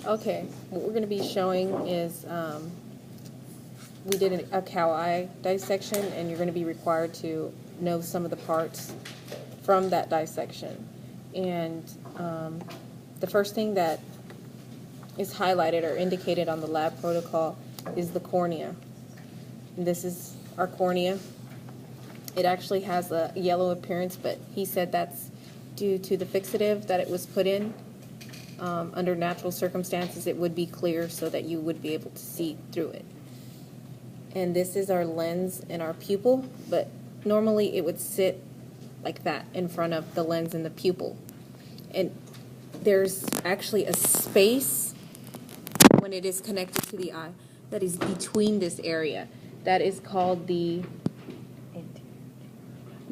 Okay, what we're going to be showing is we did a cow eye dissection, and you're going to be required to know some of the parts from that dissection. And the first thing that is highlighted or indicated on the lab protocol is the cornea. And this is our cornea. It actually has a yellow appearance, but he said that's due to the fixative that it was put in. Under natural circumstances, it would be clear so that you would be able to see through it. And this is our lens and our pupil, but normally it would sit like that in front of the lens and the pupil. And there's actually a space when it is connected to the eye that is between this area. That is called the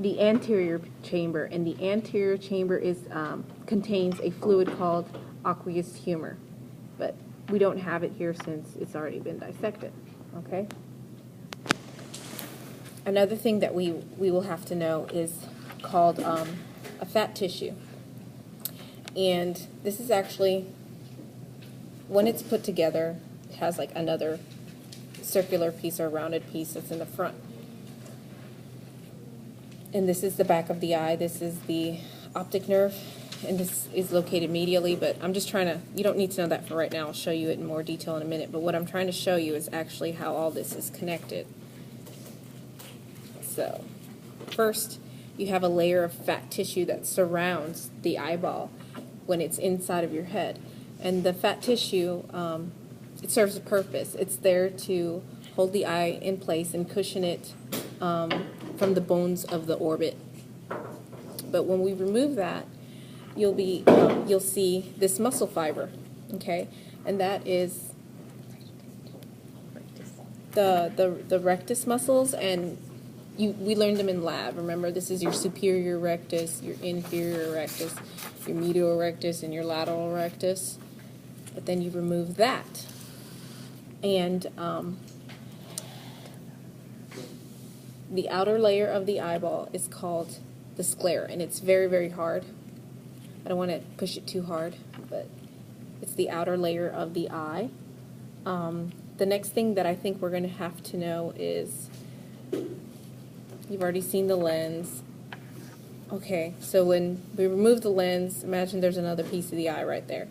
anterior chamber, and the anterior chamber is contains a fluid called aqueous humor, but we don't have it here since it's already been dissected. Okay. Another thing that we will have to know is called a fat tissue, and this is actually, when it's put together, it has like another circular piece or rounded piece that's in the front. And this is the back of the eye. This is the optic nerve, and this is located medially, but I'm just trying to, you don't need to know that for right now. I'll show you it in more detail in a minute, but what I'm trying to show you is actually how all this is connected. So, first, you have a layer of fat tissue that surrounds the eyeball when it's inside of your head. And the fat tissue, it serves a purpose. It's there to hold the eye in place and cushion it from the bones of the orbit. But when we remove that, you'll see this muscle fiber, okay, and that is the rectus muscles, and we learned them in lab. Remember, this is your superior rectus, your inferior rectus, your medial rectus, and your lateral rectus. But then you remove that, and the outer layer of the eyeball is called the sclera, and it's very, very hard. I don't want to push it too hard, but it's the outer layer of the eye. The next thing that I think we're going to have to know is, you've already seen the lens. Okay, so when we remove the lens, imagine there's another piece of the eye right there.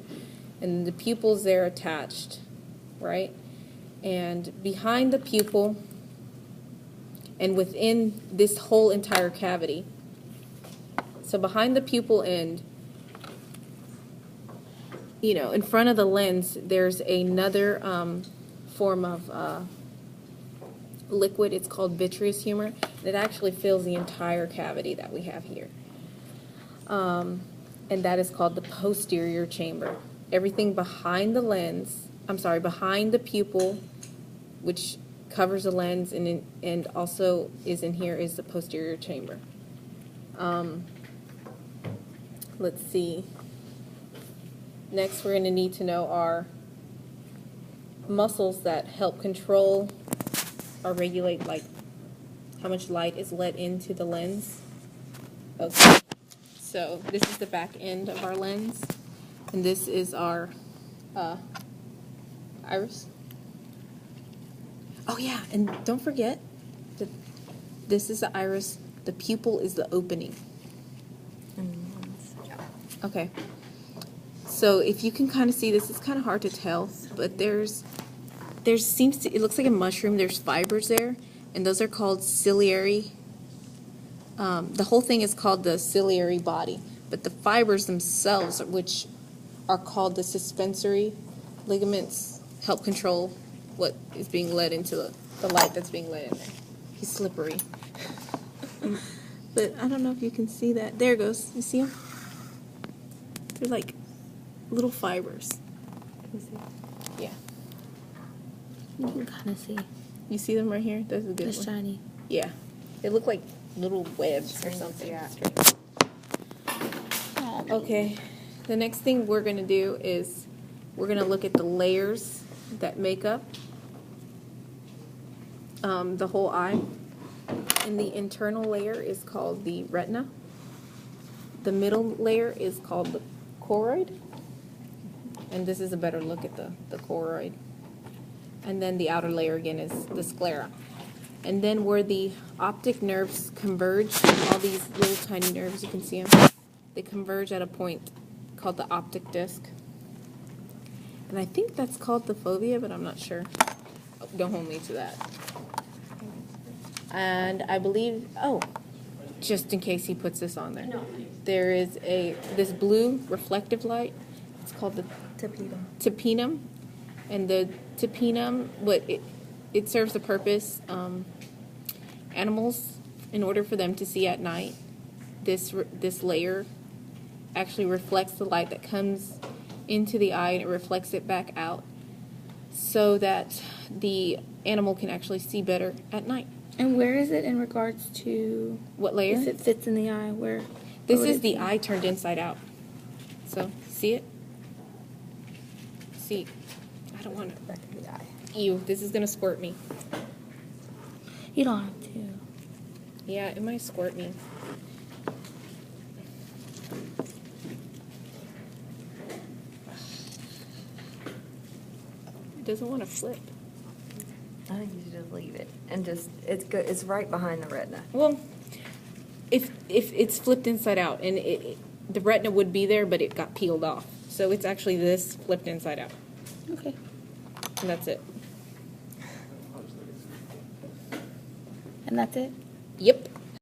And the pupil's there attached, right? And behind the pupil, and within this whole entire cavity, so behind the pupil end, you know, in front of the lens, there's another form of liquid. It's called vitreous humor. It actually fills the entire cavity that we have here. And that is called the posterior chamber. Everything behind the lens, behind the pupil, which covers the lens and also is in here, is the posterior chamber. Let's see. Next, we're going to need to know our muscles that help control or regulate, like, how much light is let into the lens. Okay, so this is the back end of our lens, and this is our iris. Oh yeah, and don't forget that this is the iris, the pupil is the opening. Okay. So if you can kind of see this, it's kind of hard to tell, but it looks like a mushroom. There's fibers there, and those are called ciliary. The whole thing is called the ciliary body, but the fibers themselves, which are called the suspensory ligaments, help control what is being led into the light that's being let in there. He's slippery. But I don't know if you can see that. There it goes. You see them? They're like little fibers. Can you see? Yeah. You can kind of see. You see them right here? That's a good It's one. shiny. Yeah. They look like little webs or something. Yeah. Okay. The next thing we're going to do is we're going to look at the layers that make up the whole eye. And the internal layer is called the retina. The middle layer is called the choroid. And this is a better look at the choroid. And then the outer layer again is the sclera. And then where the optic nerves converge, all these little tiny nerves, you can see them, they converge at a point called the optic disc. And I think that's called the fovea, but I'm not sure. Oh, don't hold me to that. And I believe, oh, just in case he puts this on there, there is this blue reflective light. It's called the tapetum. And the tapetum, it serves the purpose, animals, in order for them to see at night, this layer actually reflects the light that comes into the eye, and it reflects it back out so that the animal can actually see better at night. And where is it in regards to What layer? if it fits in the eye? This is the eye turned inside out. So, see it? See, I don't want to. Back of the eye. Ew, this is going to squirt me. You don't have to. Yeah, it might squirt me. It doesn't want to flip. I think you should just leave it and just it's good. It's right behind the retina. Well, if it's flipped inside out, and the retina would be there, but it got peeled off. So it's actually this flipped inside out. Okay. And that's it. And that's it?